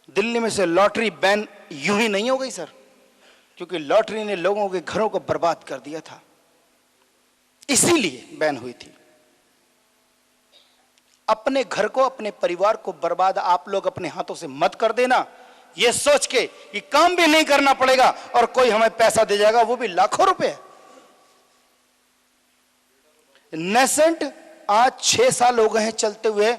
दिल्ली में से lottery ban यूं ही नहीं हो गई सर, क्योंकि लॉटरी ने लोगों के घरों को बर्बाद कर दिया था, इसीलिए बैन हुई थी। अपने घर को, अपने परिवार को बर्बाद आप लोग अपने हाथों से मत कर देना, यह सोच के कि काम भी नहीं करना पड़ेगा और कोई हमें पैसा दे जाएगा, वो भी लाखों रुपए। नेसेंट आज 6 साल हो गए हैं चलते हुए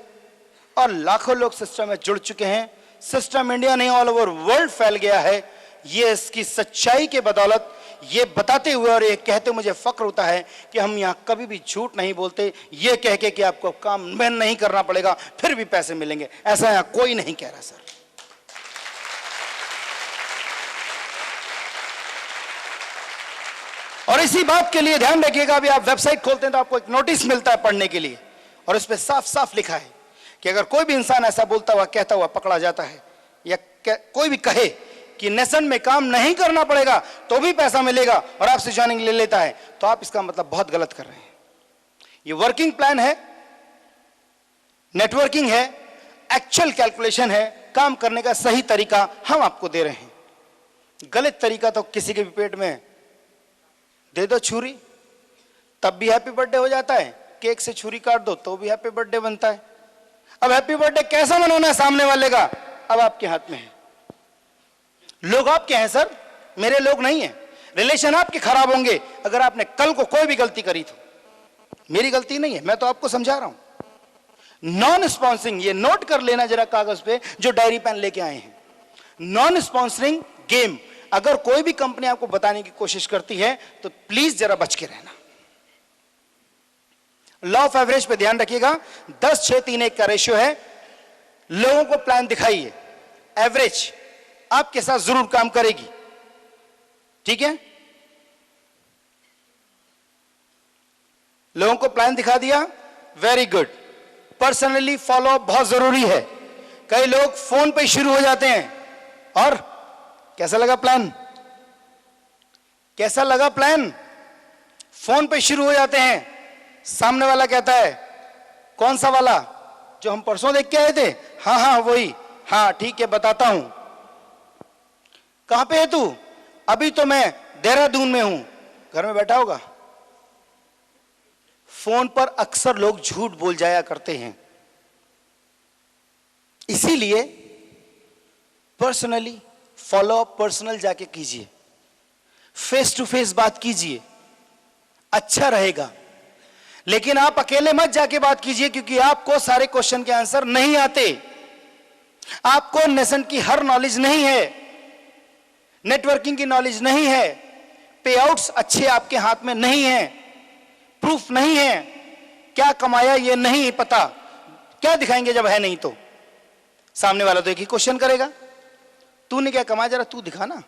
और लाखों लोग सिस्टम में जुड़ चुके हैं। सिस्टम इंडिया नहीं, ऑल ओवर वर्ल्ड फैल गया है। ये इसकी सच्चाई के बदौलत ये बताते हुए और ये कहते मुझे फक्र होता है कि हम यहां कभी भी झूठ नहीं बोलते, ये कह के कि आपको काम में नहीं करना पड़ेगा फिर भी पैसे मिलेंगे, ऐसा यहां कोई नहीं कह रहा सर। और इसी बात के लिए ध्यान रखिएगा, अभी आप वेबसाइट खोलते हैं तो आपको एक नोटिस मिलता है पढ़ने के लिए, और उस पर साफ साफ लिखा है कि अगर कोई भी इंसान ऐसा बोलता हुआ कहता हुआ पकड़ा जाता है, या कोई भी कहे कि नेसेंट में काम नहीं करना पड़ेगा तो भी पैसा मिलेगा और आपसे ज्वाइनिंग ले लेता है, तो आप इसका मतलब बहुत गलत कर रहे हैं। ये वर्किंग प्लान है, नेटवर्किंग है, एक्चुअल कैलकुलेशन है, काम करने का सही तरीका हम आपको दे रहे हैं। गलत तरीका तो किसी के भी पेट में दे दो छुरी, तब भी हैप्पी बर्थडे हो जाता है, केक से छुरी काट दो तो भी हैप्पी बर्थडे बनता है। अब हैप्पी बर्थडे कैसा मनाना है सामने वाले का, अब आपके हाथ में है। लोग आपके हैं सर, मेरे लोग नहीं हैं। रिलेशन आपके खराब होंगे अगर आपने कल को कोई भी गलती करी तो। मेरी गलती नहीं है, मैं तो आपको समझा रहा हूं। नॉन स्पॉन्सरिंग, ये नोट कर लेना जरा कागज पे जो डायरी पेन लेके आए हैं। नॉन स्पॉन्सरिंग गेम अगर कोई भी कंपनी आपको बताने की कोशिश करती है तो प्लीज जरा बच के रहना। लॉ ऑफ एवरेज पे ध्यान रखिएगा, 10-6-3-1 का रेशियो है। लोगों को प्लान दिखाइए, एवरेज आपके साथ जरूर काम करेगी, ठीक है। लोगों को प्लान दिखा दिया, very good. Personally follow up बहुत जरूरी है। कई लोग फोन पे शुरू हो जाते हैं और कैसा लगा प्लान, कैसा लगा प्लान, फोन पे शुरू हो जाते हैं। सामने वाला कहता है कौन सा वाला, जो हम परसों देख के आए थे, हाँ हाँ वही, हाँ ठीक है बताता हूं। कहां पे है तू, अभी तो मैं देहरादून में हूं, घर में बैठा होगा। फोन पर अक्सर लोग झूठ बोल जाया करते हैं, इसीलिए पर्सनली फॉलो अप, पर्सनल जाके कीजिए, फेस टू फेस बात कीजिए, अच्छा रहेगा। लेकिन आप अकेले मत जाके बात कीजिए, क्योंकि आपको सारे क्वेश्चन के आंसर नहीं आते, आपको नेसेंट की हर नॉलेज नहीं है, नेटवर्किंग की नॉलेज नहीं है, पे आउट्स अच्छे आपके हाथ में नहीं है, प्रूफ नहीं है, क्या कमाया ये नहीं पता, क्या दिखाएंगे जब है नहीं तो। सामने वाला तो एक ही क्वेश्चन करेगा, तूने क्या कमाया, जरा तू दिखा ना,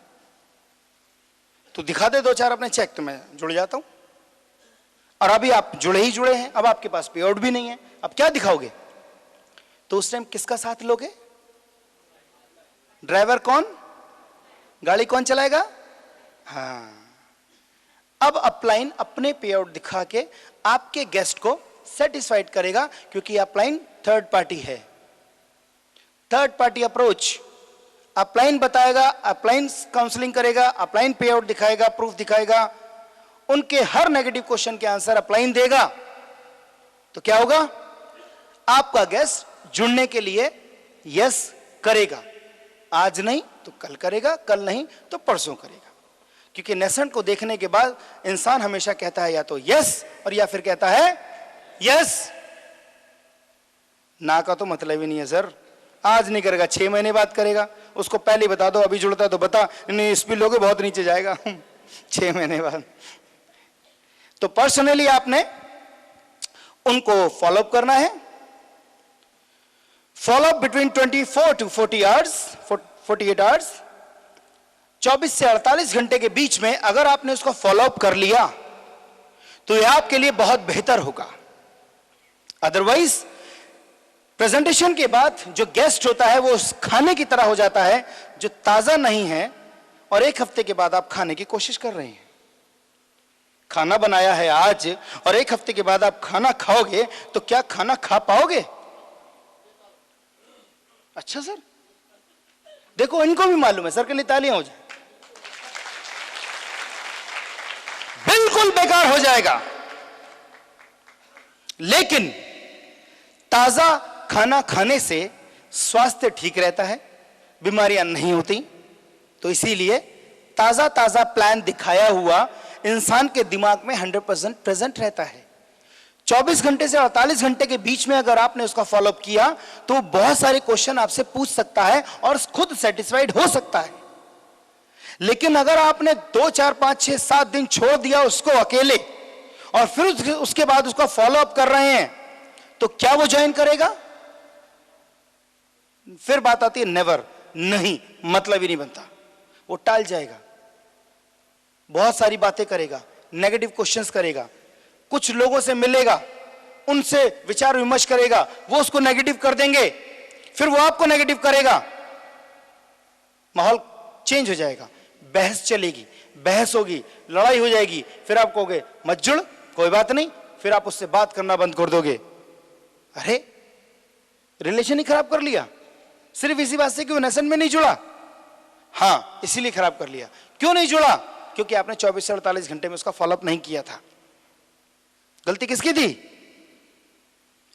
तू दिखा दे 2-4 अपने चेक तो मैं जुड़ जाता हूं। और अभी आप जुड़े ही जुड़े हैं, अब आपके पास पे आउट भी नहीं है, अब क्या दिखाओगे। तो उस टाइम किसका साथ लोगे, ड्राइवर कौन, गाड़ी कौन चलाएगा। हाँ, अब अपलाइन अपने पे आउट दिखा के आपके गेस्ट को सेटिस्फाइड करेगा, क्योंकि अपलाइन थर्ड पार्टी है। थर्ड पार्टी अप्रोच, अपलाइन बताएगा, अपलाइन काउंसलिंग करेगा, अपलाइन पे आउट दिखाएगा, प्रूफ दिखाएगा, उनके हर नेगेटिव क्वेश्चन के आंसर अपलाइन देगा। तो क्या होगा, आपका गेस्ट जुड़ने के लिए यस करेगा, आज नहीं तो कल करेगा, कल नहीं तो परसों करेगा। क्योंकि नेसेंट को देखने के बाद इंसान हमेशा कहता है या तो यस और या फिर कहता है यस। ना का तो मतलब ही नहीं है सर, आज नहीं करेगा 6 महीने बाद करेगा, उसको पहले बता दो, अभी जुड़ता तो बता, नहीं स्पीड लोगे बहुत नीचे जाएगा 6 महीने बाद। तो पर्सनली आपने उनको फॉलोअप करना है, follow up between 24 to 40 hours, 48 hours, 24 से 48 घंटे के बीच में अगर आपने उसको फॉलोअप कर लिया तो यह आपके लिए बहुत बेहतर होगा। अदरवाइज प्रेजेंटेशन के बाद जो गेस्ट होता है वो उस खाने की तरह हो जाता है जो ताजा नहीं है, और 1 हफ्ते के बाद आप खाने की कोशिश कर रहे हैं। खाना बनाया है आज और 1 हफ्ते के बाद आप खाना खाओगे तो क्या खाना खा पाओगे। अच्छा सर, देखो इनको भी मालूम है, सर के लिए तालियां हो जाए। बिल्कुल बेकार हो जाएगा। लेकिन ताजा खाना खाने से स्वास्थ्य ठीक रहता है, बीमारियां नहीं होती। तो इसीलिए ताजा ताजा प्लान दिखाया हुआ इंसान के दिमाग में 100% प्रेजेंट रहता है। 24 घंटे से 48 घंटे के बीच में अगर आपने उसका फॉलोअप किया तो बहुत सारे क्वेश्चन आपसे पूछ सकता है और खुद सेटिस्फाइड हो सकता है। लेकिन अगर आपने 2, 4, 5, 6, 7 दिन छोड़ दिया उसको अकेले और फिर उसके बाद उसका फॉलोअप कर रहे हैं, तो क्या वो ज्वाइन करेगा? फिर बात आती है नेवर, नहीं, मतलब ही नहीं बनता। वो टाल जाएगा, बहुत सारी बातें करेगा, नेगेटिव क्वेश्चंस करेगा, कुछ लोगों से मिलेगा, उनसे विचार विमर्श करेगा, वो उसको नेगेटिव कर देंगे, फिर वो आपको नेगेटिव करेगा, माहौल चेंज हो जाएगा, बहस चलेगी, बहस होगी, लड़ाई हो जाएगी, फिर आप कहोगे मत जुड़, कोई बात नहीं, फिर आप उससे बात करना बंद कर दोगे। अरे रिलेशन ही खराब कर लिया सिर्फ इसी बात से कि वो नेशन में नहीं जुड़ा। हाँ, इसीलिए खराब कर लिया। क्यों नहीं जुड़ा? क्योंकि आपने 24 से 48 घंटे में उसका फॉलोअप नहीं किया था। गलती किसकी थी?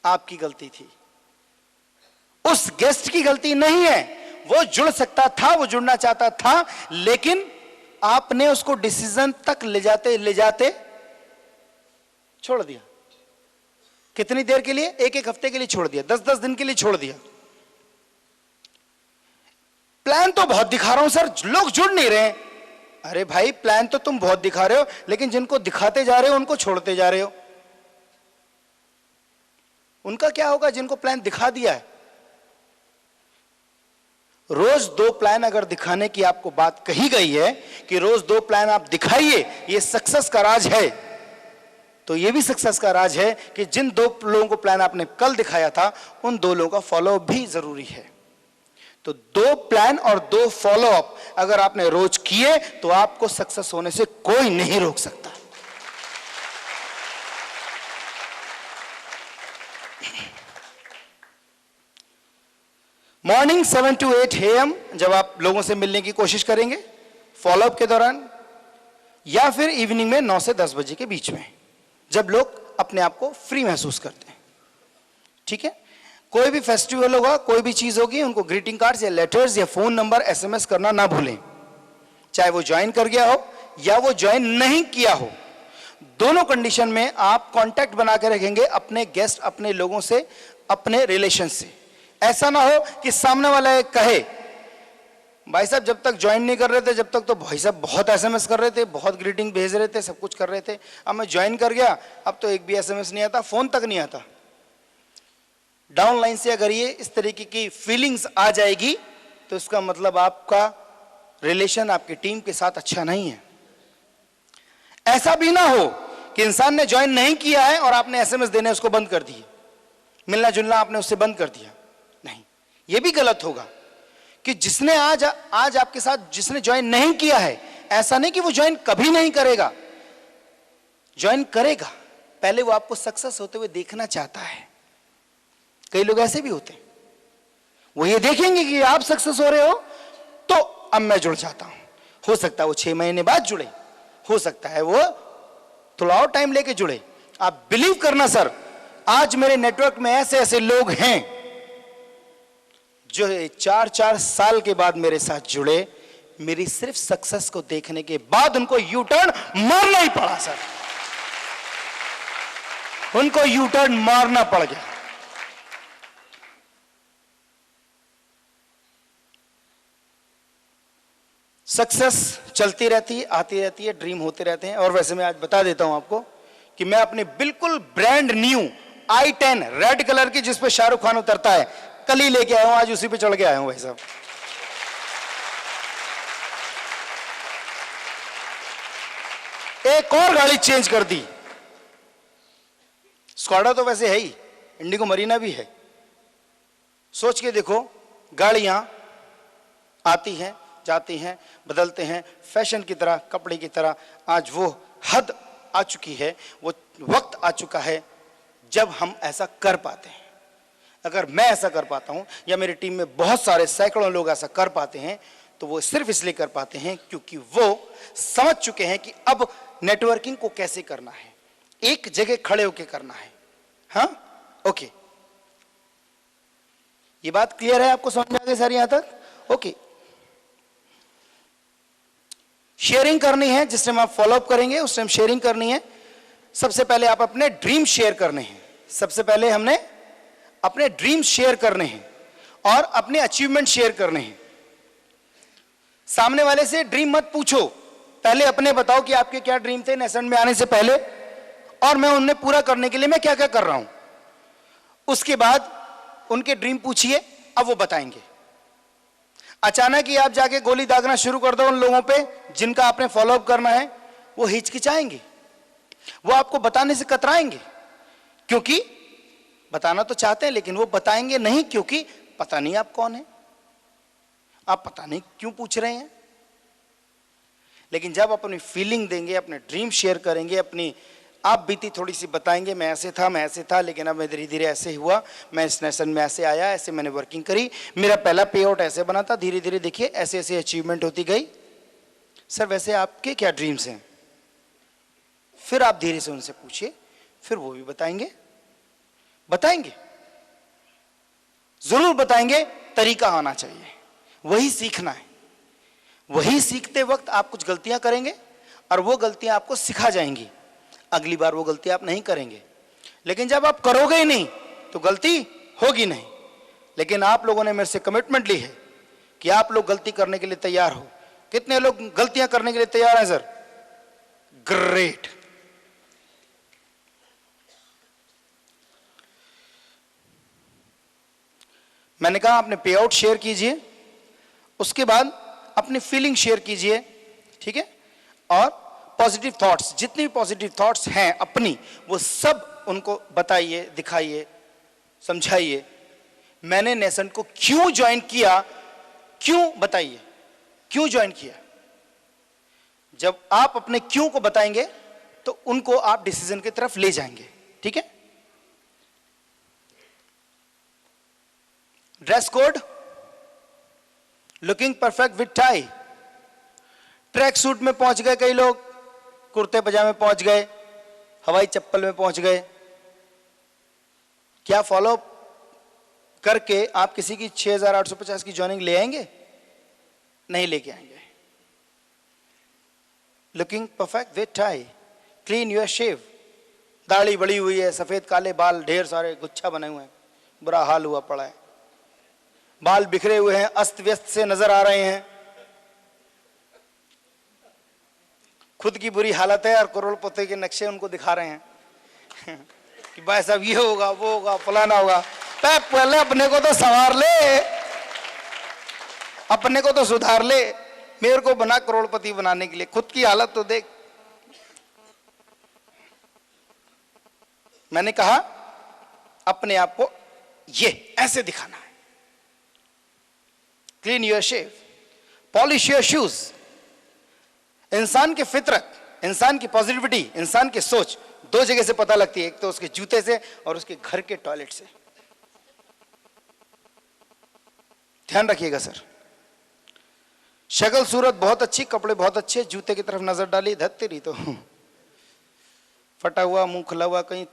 आपकी गलती थी, उस गेस्ट की गलती नहीं है। वो जुड़ सकता था, वो जुड़ना चाहता था, लेकिन आपने उसको डिसीजन तक ले जाते छोड़ दिया। कितनी देर के लिए? 1-1 हफ्ते के लिए छोड़ दिया, 10-10 दिन के लिए छोड़ दिया। प्लान तो बहुत दिखा रहा हूं सर, लोग जुड़ नहीं रहे। अरे भाई, प्लान तो तुम बहुत दिखा रहे हो, लेकिन जिनको दिखाते जा रहे हो उनको छोड़ते जा रहे हो। उनका क्या होगा जिनको प्लान दिखा दिया है? रोज 2 प्लान अगर दिखाने की आपको बात कही गई है कि रोज 2 प्लान आप दिखाइए, ये सक्सेस का राज है, तो ये भी सक्सेस का राज है कि जिन 2 लोगों को प्लान आपने कल दिखाया था, उन 2 लोगों का फॉलोअप भी जरूरी है। तो 2 प्लान और 2 फॉलोअप अगर आपने रोज किए तो आपको सक्सेस होने से कोई नहीं रोक सकता। मॉर्निंग 7 to 8 AM जब आप लोगों से मिलने की कोशिश करेंगे फॉलोअप के दौरान, या फिर इवनिंग में 9 से 10 बजे के बीच में, जब लोग अपने आप को फ्री महसूस करते हैं। ठीक है? कोई भी फेस्टिवल होगा, कोई भी चीज होगी, उनको ग्रीटिंग कार्ड्स या लेटर्स या फोन नंबर SMS करना ना भूलें, चाहे वो ज्वाइन कर गया हो या वो ज्वाइन नहीं किया हो। दोनों कंडीशन में आप कांटेक्ट बना के रखेंगे अपने गेस्ट, अपने लोगों से, अपने रिलेशन से। ऐसा ना हो कि सामने वाला एक कहे भाई साहब जब तक ज्वाइन नहीं कर रहे थे, जब तक तो भाई साहब बहुत SMS कर रहे थे, बहुत ग्रीटिंग भेज रहे थे, सब कुछ कर रहे थे, अब मैं ज्वाइन कर गया, अब तो एक भी SMS नहीं आता, फोन तक नहीं आता। डाउन लाइन से अगर ये इस तरीके की फीलिंग्स आ जाएगी तो इसका मतलब आपका रिलेशन आपकी टीम के साथ अच्छा नहीं है। ऐसा भी ना हो कि इंसान ने ज्वाइन नहीं किया है और आपने SMS देने उसको बंद कर दिए, मिलना जुलना आपने उससे बंद कर दिया। नहीं, ये भी गलत होगा कि जिसने आज आपके साथ जिसने ज्वाइन नहीं किया है, ऐसा नहीं कि वो ज्वाइन कभी नहीं करेगा, ज्वाइन करेगा। पहले वो आपको सक्सेस होते हुए देखना चाहता है। कई लोग ऐसे भी होते हैं, वो ये देखेंगे कि आप सक्सेस हो रहे हो तो अब मैं जुड़ जाता हूं। हो सकता है वो 6 महीने बाद जुड़े, हो सकता है वो थोड़ा और टाइम लेके जुड़े। आप बिलीव करना सर, आज मेरे नेटवर्क में ऐसे ऐसे लोग हैं जो 4-4 साल के बाद मेरे साथ जुड़े, मेरी सिर्फ सक्सेस को देखने के बाद उनको यू टर्न मारना ही पड़ा सर, उनको यू टर्न मारना पड़ गया। सक्सेस चलती रहती है, आती रहती है, ड्रीम होते रहते हैं। और वैसे मैं आज बता देता हूं आपको कि मैं अपने बिल्कुल brand new i10 red colour की, जिस पे शाहरुख खान उतरता है, कल ही लेके आया हूं, आज उसी पे चढ़ के आया हूं भाई साहब। एक और गाड़ी चेंज कर दी, स्कॉडा तो वैसे है ही, इंडिगो मरीना भी है। सोच के देखो, गाड़ियां आती हैं, जाती हैं, बदलते हैं, फैशन की तरह, कपड़े की तरह। आज वो हद आ चुकी है, वो वक्त आ चुका है जब हम ऐसा कर पाते हैं। अगर मैं ऐसा कर पाता हूं या मेरी टीम में बहुत सारे सैकड़ों लोग ऐसा कर पाते हैं तो वो सिर्फ इसलिए कर पाते हैं क्योंकि वो समझ चुके हैं कि अब नेटवर्किंग को कैसे करना है, एक जगह खड़े होकर करना है। हाँ, ओके, ये बात क्लियर है आपको, समझ में आ गई सर यहां तक? ओके, शेयरिंग करनी है, जिस टाइम आप फॉलोअप करेंगे उस टाइम शेयरिंग करनी है। सबसे पहले आप अपने ड्रीम शेयर करने हैं, सबसे पहले हमने अपने ड्रीम शेयर करने हैं और अपने अचीवमेंट शेयर करने हैं। सामने वाले से ड्रीम मत पूछो, पहले अपने बताओ कि आपके क्या ड्रीम थे नेसेंट में आने से पहले और मैं उन्हें पूरा करने के लिए मैं क्या क्या कर रहा हूं। उसके बाद उनके ड्रीम पूछिए, अब वो बताएंगे। अचानक ही आप जाके गोली दागना शुरू कर दो उन लोगों पे जिनका आपने फॉलोअप करना है, वो हिचकिचाएंगे, वो आपको बताने से कतराएंगे, क्योंकि बताना तो चाहते हैं लेकिन वो बताएंगे नहीं, क्योंकि पता नहीं आप कौन है, आप पता नहीं क्यों पूछ रहे हैं। लेकिन जब अपनी फीलिंग देंगे, अपने ड्रीम शेयर करेंगे, अपनी आप बीती थोड़ी सी बताएंगे, मैं ऐसे था लेकिन अब मैं धीरे धीरे ऐसे हुआ, मैं इस नेशन में ऐसे आया, ऐसे मैंने वर्किंग करी, मेरा पहला पे आउट ऐसे बना था, धीरे धीरे देखिए ऐसे ऐसे अचीवमेंट होती गई। सर वैसे आपके क्या ड्रीम्स हैं? फिर आप धीरे से उनसे पूछिए, फिर वो भी बताएंगे, जरूर बताएंगे। तरीका आना चाहिए, वही सीखना है। वही सीखते वक्त आप कुछ गलतियां करेंगे और वो गलतियां आपको सिखा जाएंगी, अगली बार वो गलती आप नहीं करेंगे। लेकिन जब आप करोगे ही नहीं तो गलती होगी नहीं। लेकिन आप लोगों ने मेरे से कमिटमेंट ली है कि आप लोग गलती करने के लिए तैयार हो। कितने लोग गलतियां करने के लिए तैयार हैं सर? ग्रेट। मैंने कहा आपने पे आउट शेयर कीजिए, उसके बाद अपनी फीलिंग शेयर कीजिए, ठीक है, और पॉजिटिव थॉट्स, जितनी भी पॉजिटिव थॉट्स हैं अपनी, वो सब उनको बताइए, दिखाइए, समझाइए। मैंने नेसेंट को क्यों ज्वाइन किया, क्यों बताइए, क्यों ज्वाइन किया। जब आप अपने क्यों को बताएंगे तो उनको आप डिसीजन की तरफ ले जाएंगे, ठीक है। Dress code, looking perfect with tie. Track suit में पहुंच गए कई लोग, कुर्ते पजामे पहुंच गए, हवाई चप्पल में पहुंच गए। क्या फॉलो करके आप किसी की 6850 की ज्वाइनिंग ले आएंगे? नहीं लेके आएंगे। Looking perfect with tie, clean your shave, दाढ़ी बड़ी हुई है, सफेद काले बाल, ढेर सारे गुच्छा बने हुए हैं, बुरा हाल हुआ पड़ा है, बाल बिखरे हुए हैं, अस्त व्यस्त से नजर आ रहे हैं, खुद की बुरी हालत है और करोड़पति के नक्शे उनको दिखा रहे हैं कि भाई साहब ये होगा, वो होगा, फलाना होगा। पहले अपने को तो संवार ले, अपने को तो सुधार ले, मेरे को बना करोड़पति बनाने के लिए, खुद की हालत तो देख। मैंने कहा अपने आप को ये ऐसे दिखाना है। Clean your shave, polish your shoes. इंसान की फितरत, इंसान की पॉजिटिविटी, इंसान की सोच दो जगह से पता लगती है, एक तो उसके जूते से और उसके घर के टॉयलेट से। ध्यान रखिएगा सर। शक्ल सूरत बहुत अच्छी, कपड़े बहुत अच्छे, जूते की तरफ नजर डाली, धत्ते रही तो फटा हुआ, मुंह खुला हुआ, कहीं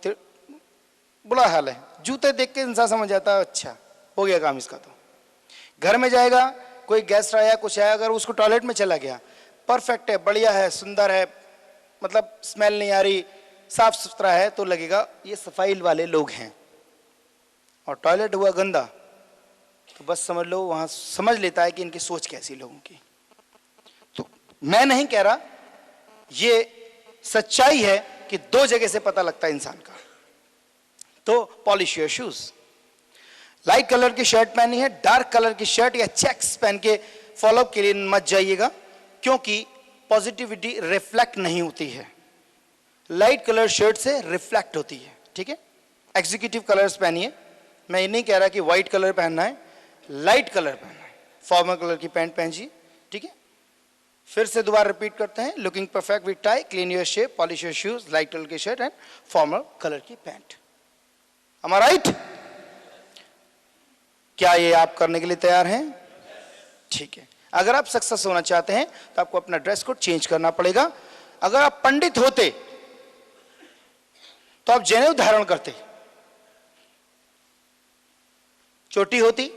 बुरा हाल है। जूते देख के इंसान समझ जाता है अच्छा हो गया काम इसका। तो घर में जाएगा, कोई गेस्ट आया, कुछ आया, अगर उसको टॉयलेट में चला गया, परफेक्ट है, बढ़िया है, सुंदर है, मतलब स्मेल नहीं आ रही, साफ सुथरा है, तो लगेगा ये सफाई वाले लोग हैं। और टॉयलेट हुआ गंदा तो बस समझ लो, वहां समझ लेता है कि इनकी सोच कैसी लोगों की। तो मैं नहीं कह रहा, ये सच्चाई है कि दो जगह से पता लगता है इंसान का। तो polish your shoes. Light colour की शर्ट पहनी है, डार्क कलर की शर्ट या चेक्स पहन के फॉलोअप के लिए मत जाइएगा, क्योंकि पॉजिटिविटी रिफ्लेक्ट नहीं होती है, लाइट कलर शर्ट से रिफ्लेक्ट होती है, ठीक है। एग्जीक्यूटिव कलर्स पहनिए, मैं ये नहीं कह रहा कि व्हाइट कलर पहनना है, लाइट कलर पहनना है, फॉर्मल कलर की पैंट पहनिए, ठीक है। फिर से दोबारा रिपीट करते हैं, looking perfect with tie, clean your shape, polish your shoes, light colour की शर्ट एंड फॉर्मल कलर की पैंट। Am I right? क्या ये आप करने के लिए तैयार हैं? ठीक है। अगर आप सक्सेस होना चाहते हैं तो आपको अपना ड्रेस कोड चेंज करना पड़ेगा। अगर आप पंडित होते तो आप जनेऊ धारण करते, चोटी होती,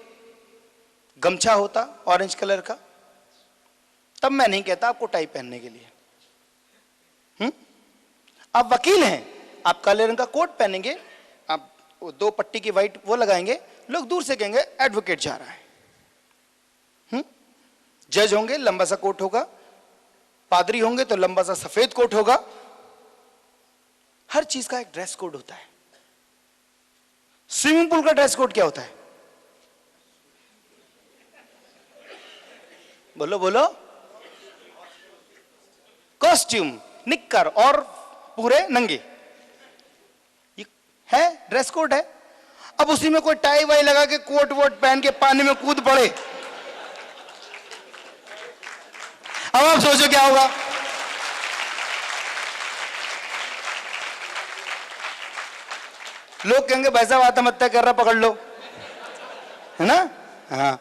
गमछा होता ऑरेंज कलर का, तब मैं नहीं कहता आपको टाई पहनने के लिए। आप वकील हैं, आप काले रंग का कोट पहनेंगे, आप वो 2 पट्टी की व्हाइट वो लगाएंगे, लोग दूर से कहेंगे एडवोकेट जा रहा है। जज होंगे, लंबा सा कोट होगा, पादरी होंगे तो लंबा सा सफेद कोट होगा। हर चीज का एक ड्रेस कोड होता है। स्विमिंग पूल का ड्रेस कोड क्या होता है? बोलो बोलो। कॉस्ट्यूम, निक्कर और पूरे नंगे, ये है ड्रेस कोड है। अब उसी में कोई टाई वाई लगा के कोट वोट पहन के पानी में कूद पड़े, अब आप सोचो क्या होगा? लोग कहेंगे भाई साहब आत्महत्या कर रहा, पकड़ लो, है ना? हाँ,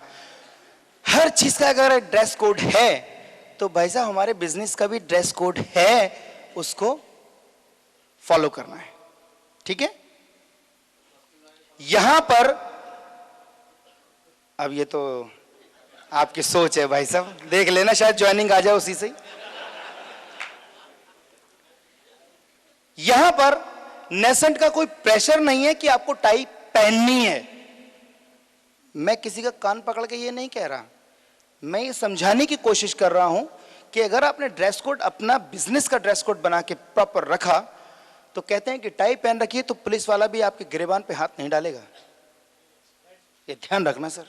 हर चीज का अगर ड्रेस कोड है तो भाई साहब हमारे बिजनेस का भी ड्रेस कोड है, उसको फॉलो करना है। ठीक है। यहां पर अब ये तो आपकी सोच है भाई साहब, देख लेना, शायद ज्वाइनिंग आ जाए उसी से। यहां पर नेसेंट का कोई प्रेशर नहीं है कि आपको टाई पहननी है। मैं किसी का कान पकड़ के ये नहीं कह रहा, मैं ये समझाने की कोशिश कर रहा हूं कि अगर आपने ड्रेस कोड अपना बिजनेस का ड्रेस कोड बना के प्रॉपर रखा तो कहते हैं कि टाई पहन रखिए तो पुलिस वाला भी आपके गिरेबान पे हाथ नहीं डालेगा। ये ध्यान रखना सर।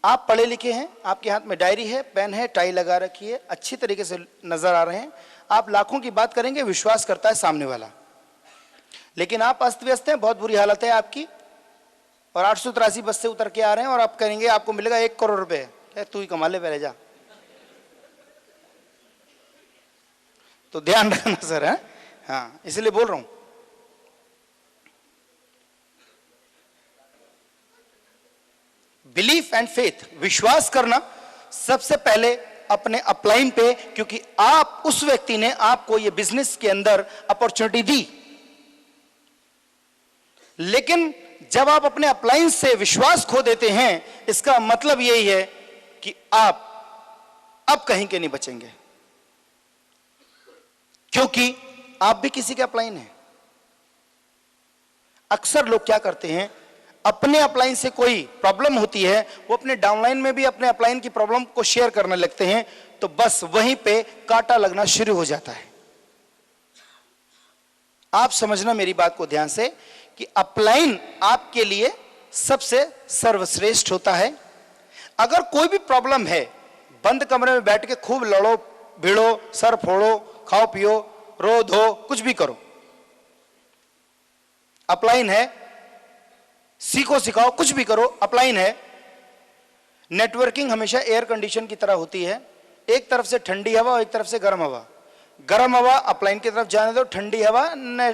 आप पढ़े लिखे हैं, आपके हाथ में डायरी है, पेन है, टाई लगा रखी है, अच्छी तरीके से नजर आ रहे हैं, आप लाखों की बात करेंगे, विश्वास करता है सामने वाला। लेकिन आप अस्त व्यस्त हैं, बहुत बुरी हालत है आपकी, और 883 बस से उतर के आ रहे हैं और आप करेंगे आपको मिलेगा 1 करोड़ रुपए, तू ही कमा ले पहले जा। तो ध्यान रखना सर है। हाँ, इसलिए बोल रहा हूं। बिलीफ एंड फेथ, विश्वास करना सबसे पहले अपने अपलाइन पे, क्योंकि आप उस व्यक्ति ने आपको ये बिजनेस के अंदर अपॉर्चुनिटी दी। लेकिन जब आप अपने अपलाइन से विश्वास खो देते हैं, इसका मतलब यही है कि आप अब कहीं के नहीं बचेंगे, क्योंकि आप भी किसी के अपलाइन हैं। अक्सर लोग क्या करते हैं, अपने अपलाइन से कोई प्रॉब्लम होती है, वो अपने डाउनलाइन में भी अपने अपलाइन की प्रॉब्लम को शेयर करने लगते हैं, तो बस वहीं पे कांटा लगना शुरू हो जाता है। आप समझना मेरी बात को ध्यान से कि अपलाइन आपके लिए सबसे सर्वश्रेष्ठ होता है। अगर कोई भी प्रॉब्लम है, बंद कमरे में बैठ के खूब लड़ो भिड़ो, सर फोड़ो, खाओ पियो, रो धो, कुछ भी करो, अपलाइन है, सीखो सिखाओ, कुछ भी करो, अपलाइन है। नेटवर्किंग हमेशा एयर कंडीशन की तरह होती है, एक तरफ से ठंडी हवा और एक तरफ से गर्म हवा। गर्म हवा अपलाइन की तरफ जाने दो, ठंडी हवा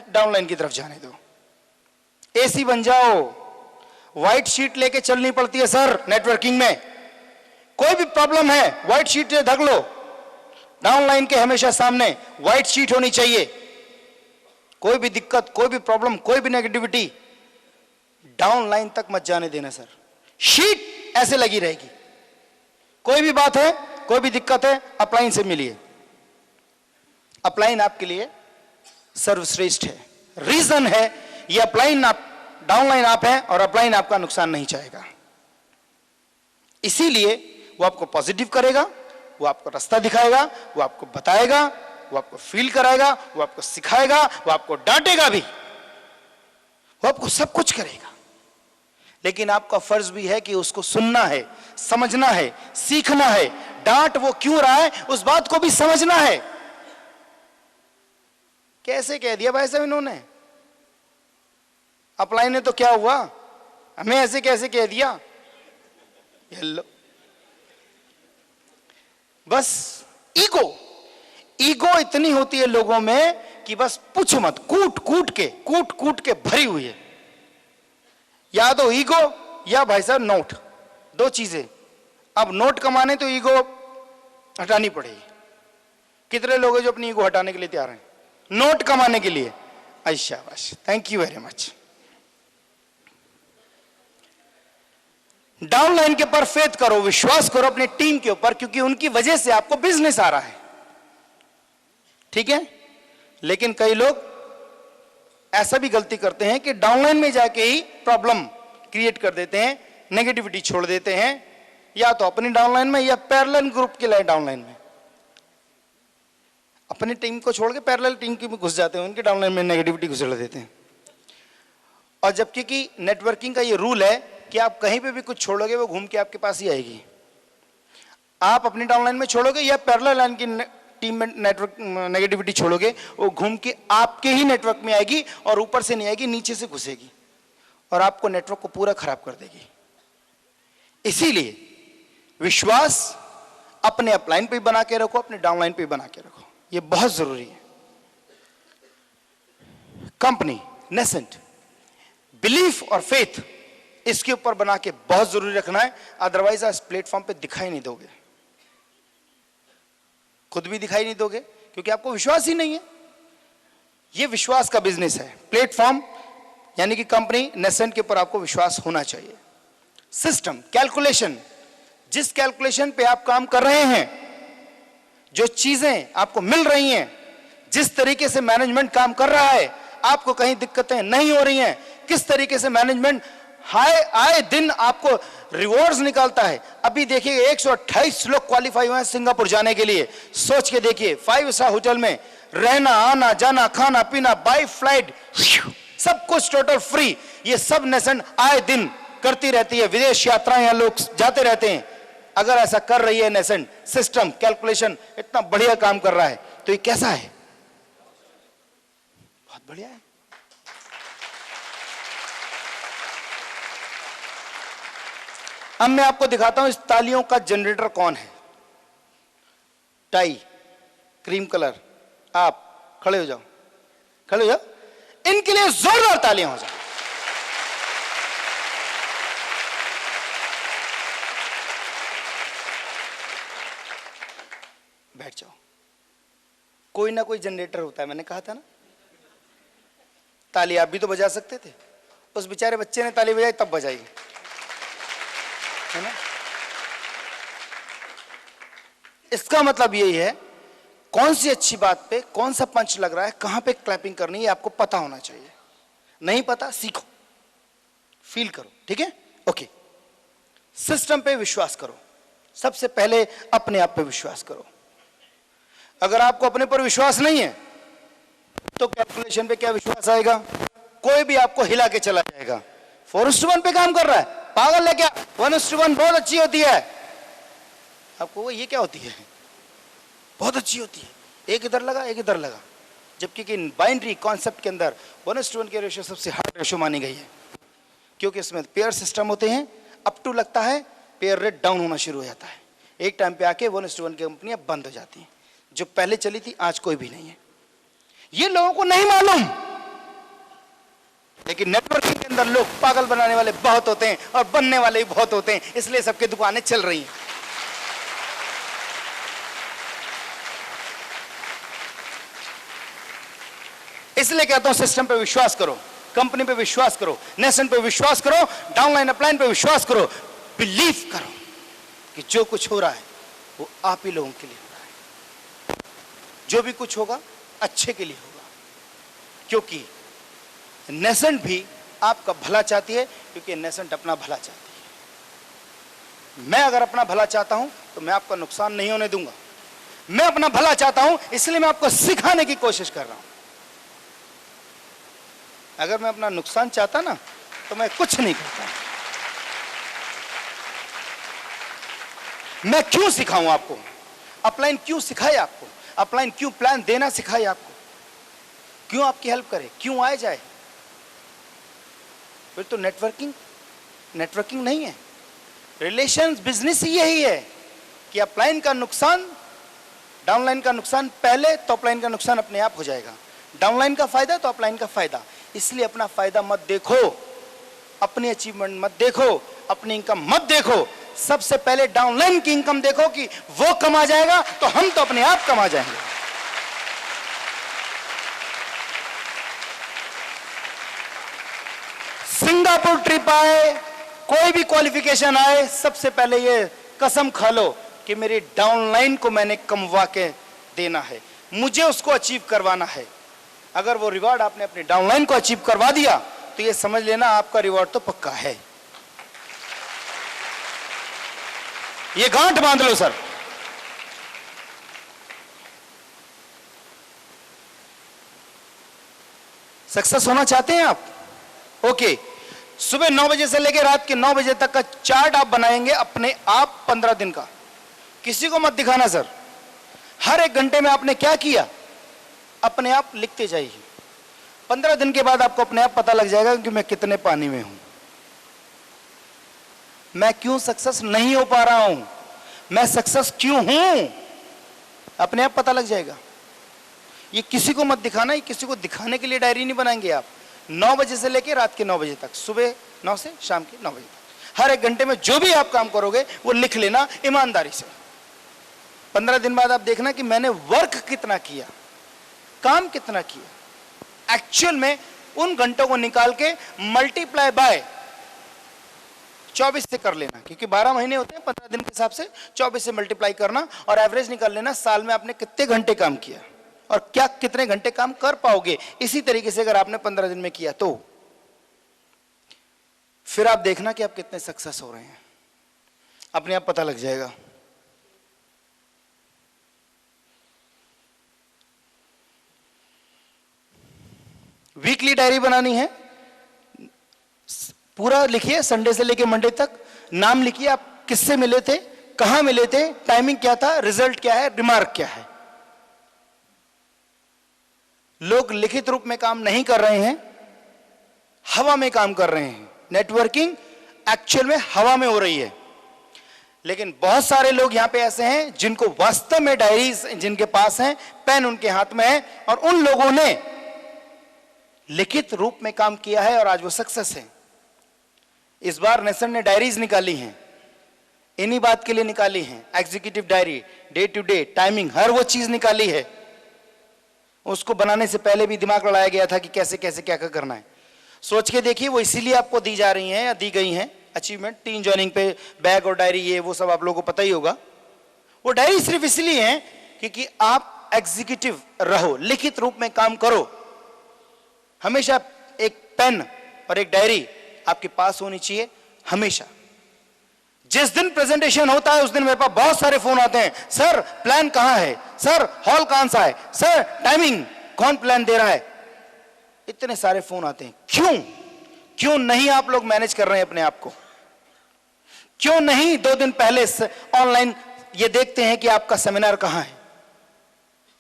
डाउनलाइन की तरफ जाने दो। एसी बन जाओ, व्हाइट शीट लेके चलनी पड़ती है सर नेटवर्किंग में। कोई भी प्रॉब्लम है, व्हाइट शीट ढक लो, डाउनलाइन के हमेशा सामने व्हाइट शीट होनी चाहिए। कोई भी दिक्कत, कोई भी प्रॉब्लम, कोई भी नेगेटिविटी डाउन लाइन तक मत जाने देना सर, शीट ऐसे लगी रहेगी। कोई भी बात है, कोई भी दिक्कत है, अपलाइन से मिलिए। अपलाइन आपके लिए सर्वश्रेष्ठ है। रीजन है, ये अपलाइन आप, डाउनलाइन आप हैं और अपलाइन आपका नुकसान नहीं चाहेगा। इसीलिए वो आपको पॉजिटिव करेगा, वो आपको रास्ता दिखाएगा, वो आपको बताएगा, वो आपको फील कराएगा, वो आपको सिखाएगा, वो आपको डांटेगा भी, वो आपको सब कुछ करेगा। लेकिन आपका फर्ज भी है कि उसको सुनना है, समझना है, सीखना है। डांट वो क्यों रहा है, उस बात को भी समझना है। कैसे कह दिया भाई साहब इन्होंने, अपलाइन ने तो क्या हुआ, हमें ऐसे कैसे कह दिया। लो, बस ईगो इतनी होती है लोगों में कि बस पूछो मत, कूट कूट के भरी हुई है। या तो ईगो या भाई साहब नोट, दो चीजें। अब नोट कमाने तो ईगो हटानी पड़ेगी। कितने लोग हैं जो अपनी ईगो हटाने के लिए तैयार हैं नोट कमाने के लिए? अच्छा बस, thank you very much. Downline के ऊपर फेथ करो, विश्वास करो अपने टीम के ऊपर, क्योंकि उनकी वजह से आपको बिजनेस आ रहा है, ठीक है। लेकिन कई लोग ऐसा भी गलती करते हैं कि डाउनलाइन में जाके ही प्रॉब्लम क्रिएट कर देते हैं, नेगेटिविटी छोड़ देते हैं, या तो अपनी डाउनलाइन में या पैरेलल ग्रुप के लिए डाउनलाइन में। अपनी टीम को छोड़ के पैरेलल टीम की में घुस जाते हैं, उनके डाउनलाइन में नेगेटिविटी घुसेड़ देते हैं। और जबकि कि नेटवर्किंग का ये रूल है कि आप कहीं पे भी कुछ छोड़ोगे वो घूम के आपके पास ही आएगी। आप अपनी डाउनलाइन में छोड़ोगे या पैरेलल लाइन की टीम में नेटवर्क नेगेटिविटी छोड़ोगे, वो घूम के आपके ही नेटवर्क में आएगी और ऊपर से नहीं आएगी, नीचे से घुसेगी और आपको नेटवर्क को पूरा खराब कर देगी। इसीलिए विश्वास अपने अपलाइन पे बना के रखो, अपने डाउनलाइन पे बना के रखो, ये बहुत जरूरी है। कंपनी, नेसेंट, बिलीफ और फेथ इसके ऊपर बना के बहुत जरूरी रखना है, अदरवाइज आप इस प्लेटफॉर्म पे दिखाई नहीं दोगे, खुद भी दिखाई नहीं दोगे, क्योंकि आपको विश्वास ही नहीं है। ये विश्वास का बिजनेस है। प्लेटफॉर्म यानी कि कंपनी, नेसेंट के ऊपर आपको विश्वास होना चाहिए। सिस्टम, कैलकुलेशन, जिस कैलकुलेशन पे आप काम कर रहे हैं, जो चीजें आपको मिल रही हैं, जिस तरीके से मैनेजमेंट काम कर रहा है, आपको कहीं दिक्कतें नहीं हो रही हैं, किस तरीके से मैनेजमेंट आए दिन आपको रिवॉर्ड्स निकालता है। अभी देखिए 128 लोग क्वालिफाई हुए हैं सिंगापुर जाने के लिए। सोच के देखिए, 5 स्टार होटल में रहना, आना जाना, खाना पीना, बाई फ्लाइट, सब कुछ टोटल फ्री। ये सब नेसेंट आए दिन करती रहती है, विदेश यात्राएं यहाँ लोग जाते रहते हैं। अगर ऐसा कर रही है नेसेंट, सिस्टम, कैलकुलेशन इतना बढ़िया काम कर रहा है, तो ये कैसा है? बहुत बढ़िया है। अब मैं आपको दिखाता हूं इस तालियों का जनरेटर कौन है। टाई, क्रीम कलर, आप खड़े हो जाओ, खड़े हो जाओ, इनके लिए जोरदार तालियां हो जाए। बैठ जाओ। कोई ना कोई जनरेटर होता है, मैंने कहा था ना। ताली आप भी तो बजा सकते थे, उस बेचारे बच्चे ने ताली बजाई तब बजाई, है ना। इसका मतलब यही है, कौन सी अच्छी बात पे कौन सा पंच लग रहा है, कहां पे क्लैपिंग करनी है, आपको पता होना चाहिए। नहीं पता, सीखो, फील करो, ठीक है, ओके। सिस्टम पे विश्वास करो, सबसे पहले अपने आप पे विश्वास करो। अगर आपको अपने पर विश्वास नहीं है तो कैलकुलेशन पे क्या विश्वास आएगा? कोई भी आपको हिला के चला जाएगा। 4:1 पे काम कर रहा है, पागल है क्या? 1:1 बहुत अच्छी होती है। आपको वो ये क्या होती है? बहुत अच्छी होती है, एक इधर लगा एक इधर लगा। जबकि कि बाइनरी कॉन्सेप्ट के अंदर 1:1 के रेशियो सबसे हार्ड रेशियो मानी गई है, क्योंकि इसमें पेयर सिस्टम होते हैं। अप टू लगता है पेयर रेट डाउन होना शुरू हो जाता है, एक टाइम पे आके 1:1 की कंपनियां बंद हो जाती हैं। जो पहले चली थी आज कोई भी नहीं है, ये लोगों को नहीं मालूम। लेकिन नेटवर्किंग के अंदर लोग पागल बनाने वाले बहुत होते हैं और बनने वाले भी बहुत होते हैं, इसलिए सबकी दुकानें चल रही हैं। इसलिए कहता हूं सिस्टम पे विश्वास करो, कंपनी पे विश्वास करो, नेशन पे विश्वास करो, डाउनलाइन अपलाइन पे विश्वास करो। बिलीव करो कि जो कुछ हो रहा है वो आप ही लोगों के लिए हो रहा है। जो भी कुछ होगा अच्छे के लिए होगा, क्योंकि नेसेंट भी आपका भला चाहती है, क्योंकि नेसेंट अपना भला चाहती है। मैं अगर अपना भला चाहता हूं तो मैं आपका नुकसान नहीं होने दूंगा। मैं अपना भला चाहता हूं, इसलिए मैं आपको सिखाने की कोशिश कर रहा हूं। अगर मैं अपना नुकसान चाहता ना तो मैं कुछ नहीं करता। मैं क्यों सिखाऊं आपको? अपलाइन क्यों सिखाए आपको? अपलाइन क्यों प्लान देना सिखाए आपको? क्यों आपकी हेल्प करे? क्यों आए जाए? फिर तो नेटवर्किंग नहीं है। रिलेशंस बिजनेस ही यही है कि अपलाइन का नुकसान, डाउनलाइन का नुकसान पहले तो अपलाइन का नुकसान अपने आप हो जाएगा। डाउनलाइन का फायदा तो अपलाइन का फायदा। इसलिए अपना फायदा मत देखो, अपनी अचीवमेंट मत देखो, अपनी इनकम मत देखो, सबसे पहले डाउनलाइन की इनकम देखो कि वो कमा जाएगा तो हम तो अपने आप कमा जाएंगे। सिंगापुर ट्रिप आए, कोई भी क्वालिफिकेशन आए, सबसे पहले ये कसम खा लो कि मेरी डाउनलाइन को मैंने कमवा के देना है, मुझे उसको अचीव करवाना है। अगर वो रिवॉर्ड आपने अपनी डाउनलाइन को अचीव करवा दिया तो ये समझ लेना आपका रिवॉर्ड तो पक्का है। ये गांठ बांध लो सर। सक्सेस होना चाहते हैं आप? ओके, सुबह 9 बजे से लेकर रात के 9 बजे तक का चार्ट आप बनाएंगे अपने आप 15 दिन का। किसी को मत दिखाना सर। हर एक घंटे में आपने क्या किया अपने आप लिखते जाइए। 15 दिन के बाद आपको अपने आप पता लग जाएगा कि मैं कितने पानी में हूं, मैं क्यों सक्सेस नहीं हो पा रहा हूं, मैं सक्सेस क्यों हूं, अपने आप पता लग जाएगा। ये किसी को मत दिखाना, ये किसी को दिखाने के लिए डायरी नहीं बनाएंगे आप। 9 बजे से लेकर रात के 9 बजे तक, सुबह 9 से शाम के 9 बजे तक, हर एक घंटे में जो भी आप काम करोगे वो लिख लेना ईमानदारी से। 15 दिन बाद आप देखना कि मैंने वर्क कितना किया, काम कितना किया। एक्चुअल में उन घंटों को निकाल के मल्टीप्लाई बाय 24 से कर लेना, क्योंकि 12 महीने होते हैं, 15 दिन के हिसाब से 24 से मल्टीप्लाई करना और एवरेज निकाल लेना साल में आपने कितने घंटे काम किया और क्या कितने घंटे काम कर पाओगे। इसी तरीके से अगर आपने 15 दिन में किया तो फिर आप देखना कि आप कितने सक्सेस हो रहे हैं, अपने आप पता लग जाएगा। वीकली डायरी बनानी है, पूरा लिखिए संडे से लेके मंडे तक। नाम लिखिए, आप किससे मिले थे, कहां मिले थे, टाइमिंग क्या था, रिजल्ट क्या है, रिमार्क क्या है। लोग लिखित रूप में काम नहीं कर रहे हैं, हवा में काम कर रहे हैं। नेटवर्किंग एक्चुअल में हवा में हो रही है, लेकिन बहुत सारे लोग यहां पे ऐसे हैं जिनको वास्तव में डायरीज जिनके पास हैं, पेन उनके हाथ में है और उन लोगों ने लिखित रूप में काम किया है और आज वो सक्सेस है। इस बार नेशन ने डायरीज निकाली हैं, इन्हीं बात के लिए निकाली हैं। Executive diary, day to day, timing, हर वो चीज निकाली है। उसको बनाने से पहले भी दिमाग लड़ाया गया था कि कैसे कैसे क्या क्या करना है। सोच के देखिए, वो इसीलिए आपको दी जा रही हैं या दी गई हैं अचीवमेंट। 3 जॉइनिंग पे बैग और डायरी, ये वो सब आप लोगों को पता ही होगा। वो डायरी सिर्फ इसलिए है क्योंकि आप एग्जीक्यूटिव रहो, लिखित रूप में काम करो। हमेशा एक पेन और एक डायरी आपके पास होनी चाहिए हमेशा। जिस दिन प्रेजेंटेशन होता है उस दिन मेरे पास बहुत सारे फोन आते हैं, सर प्लान कहां है, सर हॉल कहां सा है, सर टाइमिंग कौन प्लान दे रहा है। इतने सारे फोन आते हैं। क्यों नहीं आप लोग मैनेज कर रहे हैं अपने आप को? क्यों नहीं 2 दिन पहले ऑनलाइन ये देखते हैं कि आपका सेमिनार कहां है?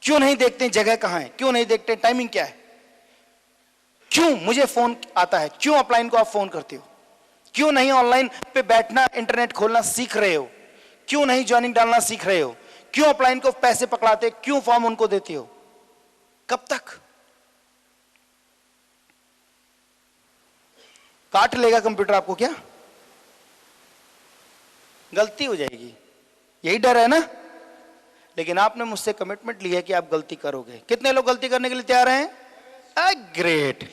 क्यों नहीं देखते जगह कहां है? क्यों नहीं देखते टाइमिंग क्या है? क्यों मुझे फोन आता है? क्यों अपलाइन को आप फोन करते हो? क्यों नहीं ऑनलाइन पे बैठना, इंटरनेट खोलना सीख रहे हो? क्यों नहीं ज्वाइनिंग डालना सीख रहे हो? क्यों अपलाइन को पैसे पकड़ाते, क्यों फॉर्म उनको देते हो? कब तक? काट लेगा कंप्यूटर आपको क्या? गलती हो जाएगी, यही डर है ना। लेकिन आपने मुझसे कमिटमेंट ली है कि आप गलती करोगे। कितने लोग गलती करने के लिए तैयार हैं? Great,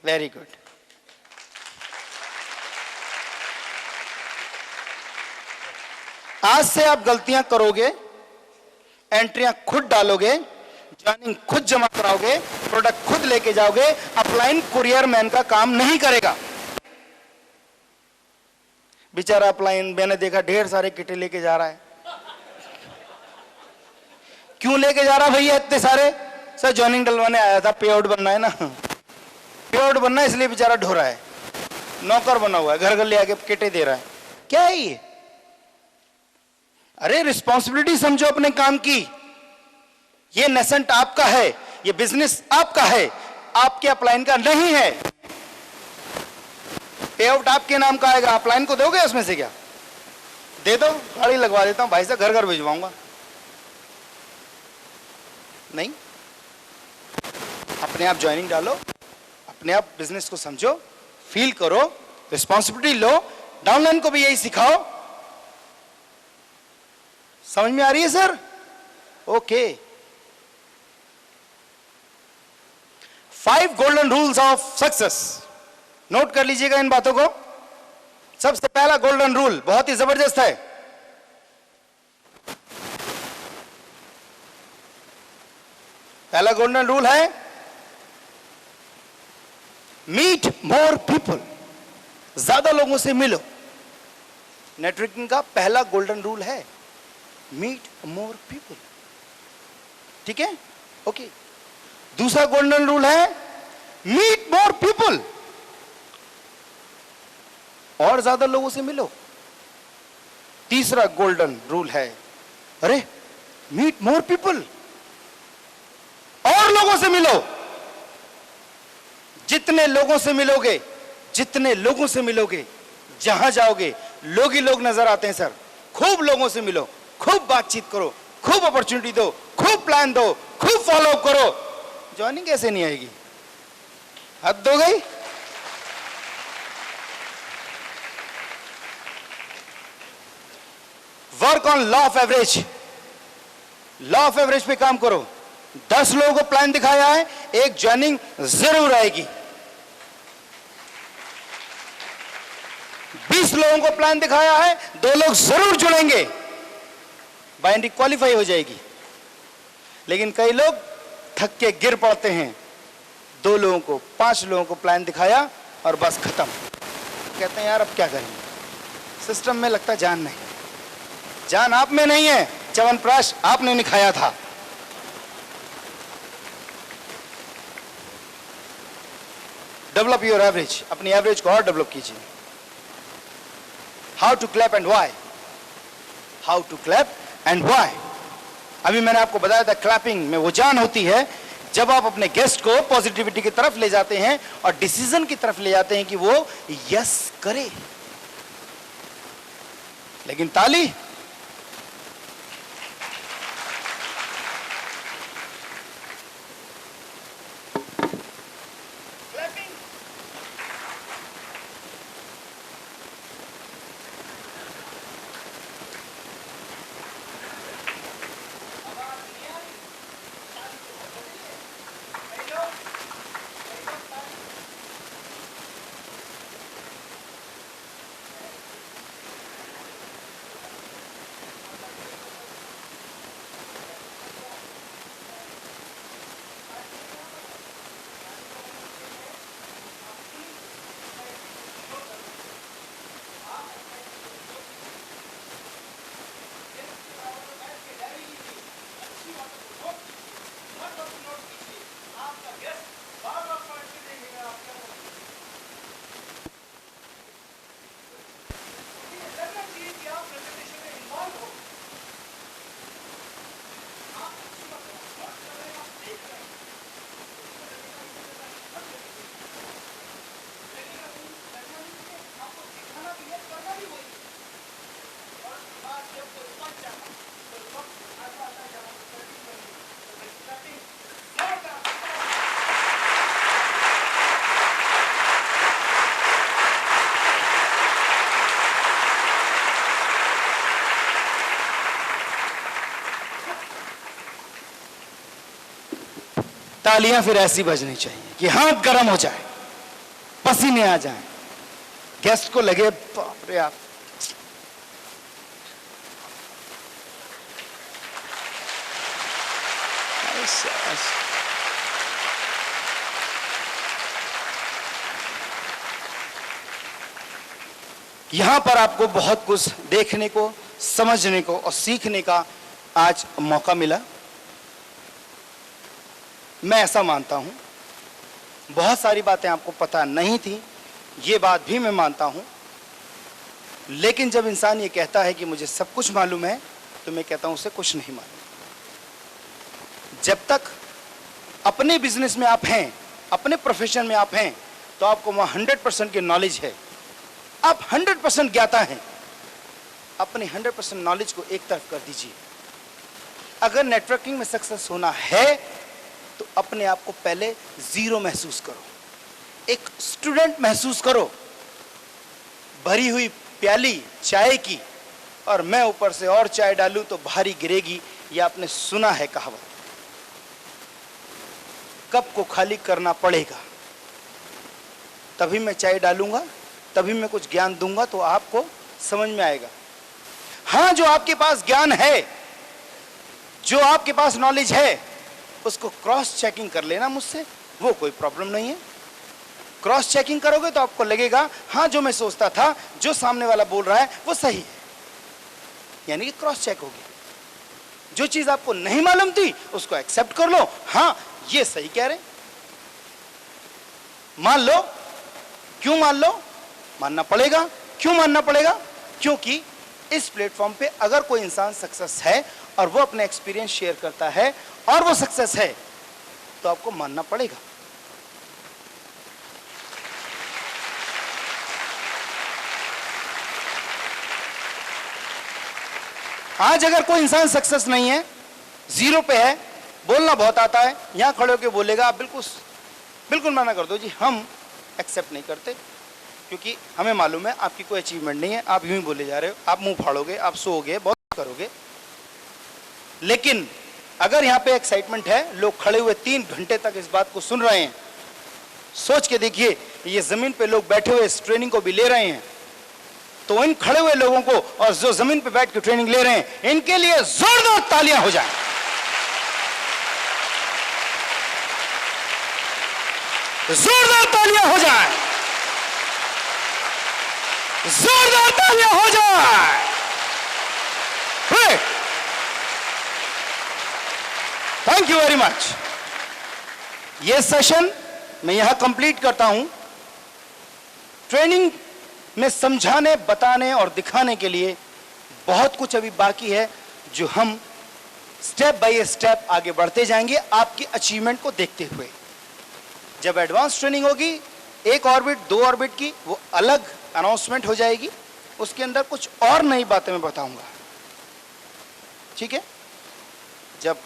very good. आज से आप गलतियां करोगे, एंट्रियां खुद डालोगे, ज्वाइनिंग खुद जमा कराओगे, प्रोडक्ट खुद लेके जाओगे। अपलाइन कुरियर मैन का काम नहीं करेगा। बेचारा अपलाइन, मैंने देखा ढेर सारे किटे लेके जा रहा है। क्यों लेके जा रहा भैया इतने सारे? सर ज्वाइनिंग डलवाने आया था, पे आउट बनना है ना, पे आउट बनना है, इसलिए बेचारा ढो रहा है। नौकर बना हुआ है, घर घर ले आके किटे दे रहा है। क्या है ये? अरे रिस्पॉन्सिबिलिटी समझो अपने काम की। ये नेसेंट आपका है, ये बिजनेस आपका है, आपके अपलाइन का नहीं है। पे आउट आपके नाम का आएगा, अपलाइन को दोगे उसमें से क्या? दे दो, गाड़ी लगवा देता हूं भाई साहब, घर घर भिजवाऊंगा। नहीं, अपने आप ज्वाइनिंग डालो, अपने आप बिजनेस को समझो, फील करो, रिस्पॉन्सिबिलिटी लो, डाउनलाइन को भी यही सिखाओ। समझ में आ रही है sir? Okay. 5 golden rules of success, note कर लीजिएगा इन बातों को। सबसे पहला गोल्डन रूल बहुत ही जबरदस्त है। पहला गोल्डन रूल है मीट मोर पीपल, ज्यादा लोगों से मिलो। नेटवर्किंग का पहला गोल्डन रूल है मीट मोर पीपल। ठीक है? ओके। दूसरा गोल्डन रूल है मीट मोर पीपल, और ज्यादा लोगों से मिलो। तीसरा गोल्डन रूल है अरे मीट मोर पीपल, और लोगों से मिलो। जितने लोगों से मिलोगे, जितने लोगों से मिलोगे, जहां जाओगे लोग ही लोग नजर आते हैं सर। खूब लोगों से मिलो, खूब बातचीत करो, खूब अपॉर्चुनिटी दो, खूब प्लान दो, खूब फॉलो करो। ज्वाइनिंग कैसे नहीं आएगी? हद हो गई। Work on law of average, law of average पे काम करो। 10 लोगों को प्लान दिखाया है, एक ज्वाइनिंग जरूर आएगी। 20 लोगों को प्लान दिखाया है, 2 लोग जरूर जुड़ेंगे, बाइंडिंग क्वालिफाई हो जाएगी। लेकिन कई लोग थक के गिर पड़ते हैं। 2 लोगों को, 5 लोगों को प्लान दिखाया और बस खत्म। कहते हैं यार अब क्या करेंगे, सिस्टम में लगता जान नहीं। जान आप में नहीं है, च्यवनप्राश आपने निखाया था। डेवलप योर एवरेज, अपनी एवरेज को और डेवलप कीजिए। How to clap and why, how to clap and why. अभी मैंने आपको बताया था क्लैपिंग में वो जान होती है जब आप अपने गेस्ट को पॉजिटिविटी की तरफ ले जाते हैं और डिसीजन की तरफ ले जाते हैं कि वो यस करे। लेकिन ताली, तालियां फिर ऐसी बजनी चाहिए कि हाथ गर्म हो जाए, पसीने आ जाएं, गेस्ट को लगे बाप रे आप। यहां पर आपको बहुत कुछ देखने को, समझने को और सीखने का आज मौका मिला। मैं ऐसा मानता हूं, बहुत सारी बातें आपको पता नहीं थी, ये बात भी मैं मानता हूं। लेकिन जब इंसान ये कहता है कि मुझे सब कुछ मालूम है, तो मैं कहता हूं उसे कुछ नहीं मालूम। जब तक अपने बिजनेस में आप हैं, अपने प्रोफेशन में आप हैं, तो आपको वहां 100% की नॉलेज है, आप 100% ज्ञाता हैं। अपनी 100% नॉलेज को एक तरफ कर दीजिए। अगर नेटवर्किंग में सक्सेस होना है तो अपने आप को पहले जीरो महसूस करो, एक स्टूडेंट महसूस करो। भरी हुई प्याली चाय की और मैं ऊपर से और चाय डालूं तो भारी गिरेगी, ये आपने सुना है कहावत। कप को खाली करना पड़ेगा, तभी मैं चाय डालूंगा, तभी मैं कुछ ज्ञान दूंगा तो आपको समझ में आएगा। हां, जो आपके पास ज्ञान है, जो आपके पास नॉलेज है, उसको क्रॉस चेकिंग कर लेना मुझसे, वो कोई प्रॉब्लम नहीं है। क्रॉस चेकिंग करोगे तो आपको लगेगा हां, जो मैं सोचता था, जो सामने वाला बोल रहा है वो सही है, यानी कि क्रॉस चेक होगी। जो चीज आपको नहीं मालूम थी उसको एक्सेप्ट कर लो, हां ये सही कह रहे, मान लो। क्यों मान लो? मानना पड़ेगा। क्यों मानना पड़ेगा? क्योंकि इस प्लेटफॉर्म पे अगर कोई इंसान सक्सेस है और वो अपने एक्सपीरियंस शेयर करता है और वो सक्सेस है तो आपको मानना पड़ेगा। आज अगर कोई इंसान सक्सेस नहीं है, जीरो पे है, बोलना बहुत आता है, यहां खड़े होकर बोलेगा, आप बिल्कुल मना कर दो जी, हम एक्सेप्ट नहीं करते, क्योंकि हमें मालूम है आपकी कोई अचीवमेंट नहीं है, आप यूं ही बोले जा रहे हो, आप मुंह फाड़ोगे, आप सोओगे, बहुत करोगे। लेकिन अगर यहां पे एक्साइटमेंट है, लोग खड़े हुए 3 घंटे तक इस बात को सुन रहे हैं, सोच के देखिए, ये जमीन पे लोग बैठे हुए इस ट्रेनिंग को भी ले रहे हैं, तो इन खड़े हुए लोगों को और जो जमीन पे बैठ के ट्रेनिंग ले रहे हैं, इनके लिए जोरदार तालियां हो जाएं। जोरदार तालियां हो जाएं, जोरदार तालियां हो जाएं। Thank you very much. यह सेशन मैं यहां कंप्लीट करता हूं। ट्रेनिंग में समझाने, बताने और दिखाने के लिए बहुत कुछ अभी बाकी है, जो हम स्टेप बाय स्टेप आगे बढ़ते जाएंगे आपकी अचीवमेंट को देखते हुए। जब एडवांस ट्रेनिंग होगी, 1 ऑर्बिट 2 ऑर्बिट की, वो अलग अनाउंसमेंट हो जाएगी, उसके अंदर कुछ और नई बातें मैं बताऊंगा, ठीक है। जब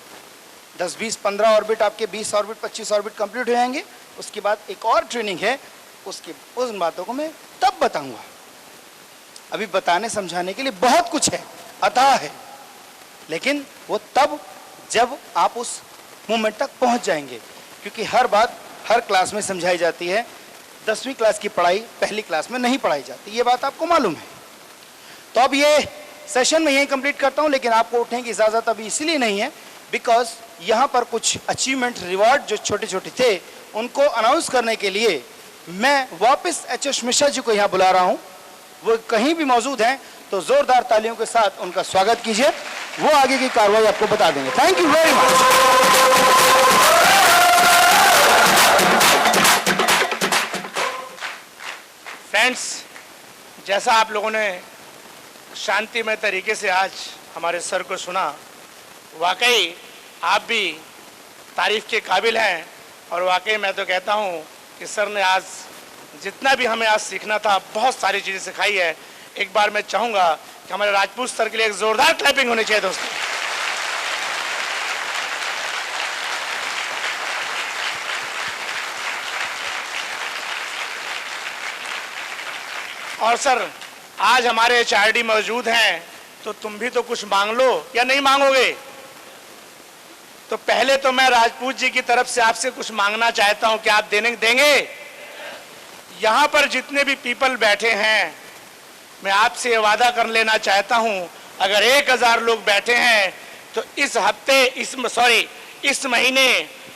10 20 15 ऑर्बिट आपके 20 ऑर्बिट 25 ऑर्बिट कंप्लीट हो जाएंगे, उसके बाद एक और ट्रेनिंग है, उसकी उन बातों को मैं तब बताऊंगा। अभी बताने समझाने के लिए बहुत कुछ है, अथाह है, लेकिन वो तब जब आप उस मोमेंट तक पहुंच जाएंगे, क्योंकि हर बात हर क्लास में समझाई जाती है। 10वीं क्लास की पढ़ाई पहली क्लास में नहीं पढ़ाई जाती, ये बात आपको मालूम है। तो अब ये सेशन में यही कंप्लीट करता हूं, लेकिन आपको उठने की इजाजत अभी इसलिए नहीं है बिकॉज यहां पर कुछ अचीवमेंट रिवॉर्ड जो छोटे छोटे थे उनको अनाउंस करने के लिए मैं वापस एच.एस. मिश्रा जी को यहां बुला रहा हूं। वो कहीं भी मौजूद हैं तो जोरदार तालियों के साथ उनका स्वागत कीजिए, वो आगे की कार्रवाई आपको बता देंगे। Thank you very much. Friends, जैसा आप लोगों ने शांतिमय तरीके से आज हमारे सर को सुना, वाकई आप भी तारीफ के काबिल हैं। और वाकई मैं तो कहता हूं कि सर ने आज जितना भी हमें आज सीखना था, बहुत सारी चीज़ें सिखाई है। एक बार मैं चाहूँगा कि हमारे राजपूत सर के लिए एक जोरदार क्लैपिंग होनी चाहिए दोस्तों। और सर, आज हमारे एचआरडी मौजूद हैं, तो तुम भी तो कुछ मांग लो या नहीं मांगोगे? तो पहले तो मैं राजपूत जी की तरफ से आपसे कुछ मांगना चाहता हूं कि आप देंगे? यहां पर जितने भी पीपल बैठे हैं, मैं आपसे ये वादा कर लेना चाहता हूं, अगर 1000 लोग बैठे हैं तो इस हफ्ते इस महीने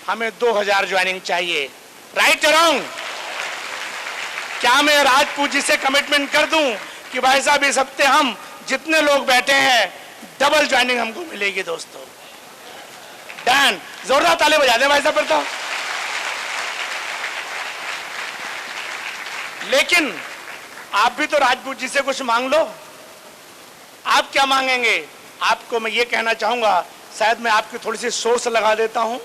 हमें 2000 ज्वाइनिंग चाहिए। राइट या रॉन्ग? क्या मैं राजपूत जी से कमिटमेंट कर दूं कि भाई साहब इस हफ्ते हम जितने लोग बैठे हैं डबल ज्वाइनिंग हमको मिलेगी दोस्तों? डन। जोरदार ताली बजा दें भाई साहब फिर तो। लेकिन आप भी तो राजपूत जी से कुछ मांग लो। आप क्या मांगेंगे? आपको मैं ये कहना चाहूंगा, शायद मैं आपकी थोड़ी सी सोर्स लगा देता हूं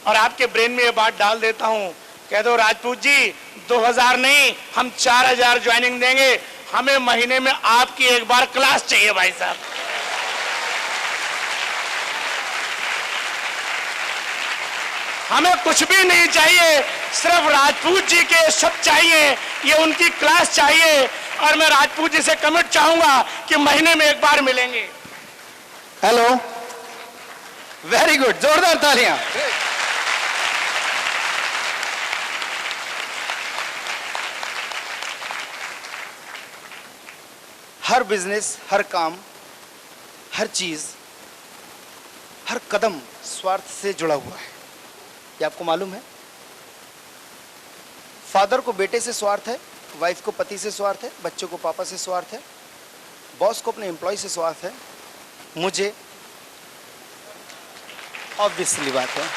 और आपके ब्रेन में ये बात डाल देता हूं। कह दो राजपूत जी 2000 नहीं, हम 4000 ज्वाइनिंग देंगे। हमें महीने में आपकी एक बार क्लास चाहिए भाई साहब। हमें कुछ भी नहीं चाहिए, सिर्फ राजपूत जी के शब्द चाहिए, ये उनकी क्लास चाहिए। और मैं राजपूत जी से कमिट चाहूंगा कि महीने में एक बार मिलेंगे। हेलो, वेरी गुड, जोरदार तालियां। हर बिजनेस, हर काम, हर चीज, हर कदम स्वार्थ से जुड़ा हुआ है, ये आपको मालूम है। फादर को बेटे से स्वार्थ है, वाइफ को पति से स्वार्थ है, बच्चों को पापा से स्वार्थ है, बॉस को अपने एम्प्लॉय से स्वार्थ है, मुझे ऑब्वियसली बात है।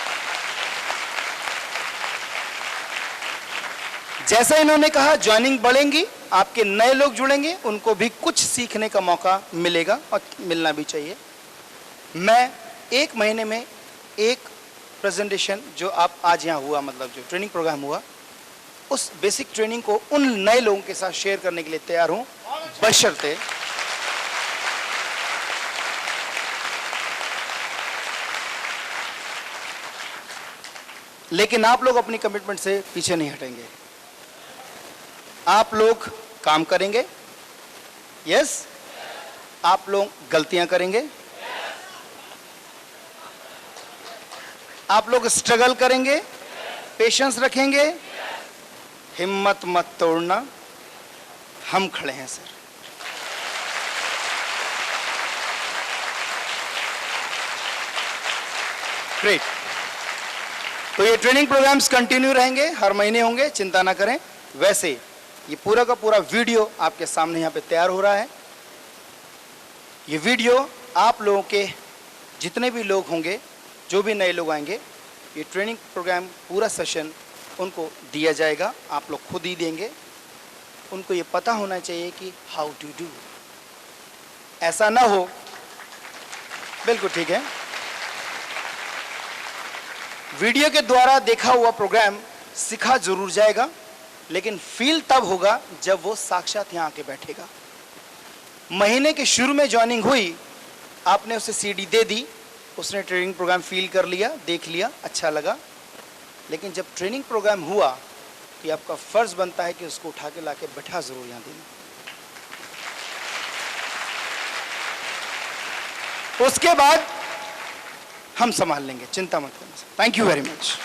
जैसा इन्होंने कहा, ज्वाइनिंग बढ़ेंगी, आपके नए लोग जुड़ेंगे, उनको भी कुछ सीखने का मौका मिलेगा और मिलना भी चाहिए। मैं एक महीने में एक प्रेजेंटेशन जो आप आज यहाँ हुआ, मतलब जो ट्रेनिंग प्रोग्राम हुआ, उस बेसिक ट्रेनिंग को उन नए लोगों के साथ शेयर करने के लिए तैयार हूं, बशर्ते लेकिन आप लोग अपनी कमिटमेंट से पीछे नहीं हटेंगे। आप लोग काम करेंगे, यस। आप लोग गलतियां करेंगे, आप लोग स्ट्रगल करेंगे, पेशेंस रखेंगे, हिम्मत मत तोड़ना, हम खड़े हैं सर। ग्रेट। तो ये ट्रेनिंग प्रोग्राम्स कंटिन्यू रहेंगे, हर महीने होंगे, चिंता ना करें। वैसे ये पूरा का पूरा वीडियो आपके सामने यहाँ पे तैयार हो रहा है। ये वीडियो आप लोगों के जितने भी लोग होंगे, जो भी नए लोग आएंगे, ये ट्रेनिंग प्रोग्राम पूरा सेशन उनको दिया जाएगा, आप लोग खुद ही देंगे। उनको ये पता होना चाहिए कि हाउ टू डू, ऐसा ना हो। बिल्कुल ठीक है। वीडियो के द्वारा देखा हुआ प्रोग्राम सिखा जरूर जाएगा, लेकिन फील तब होगा जब वो साक्षात यहाँ आके बैठेगा। महीने के शुरू में ज्वाइनिंग हुई, आपने उसे सीडी दे दी, उसने ट्रेनिंग प्रोग्राम फील कर लिया, देख लिया, अच्छा लगा, लेकिन जब ट्रेनिंग प्रोग्राम हुआ तो आपका फर्ज बनता है कि उसको उठा के लाके बैठा जरूर यहाँ देना। उसके बाद हम संभाल लेंगे, चिंता मत करना। Thank you very much.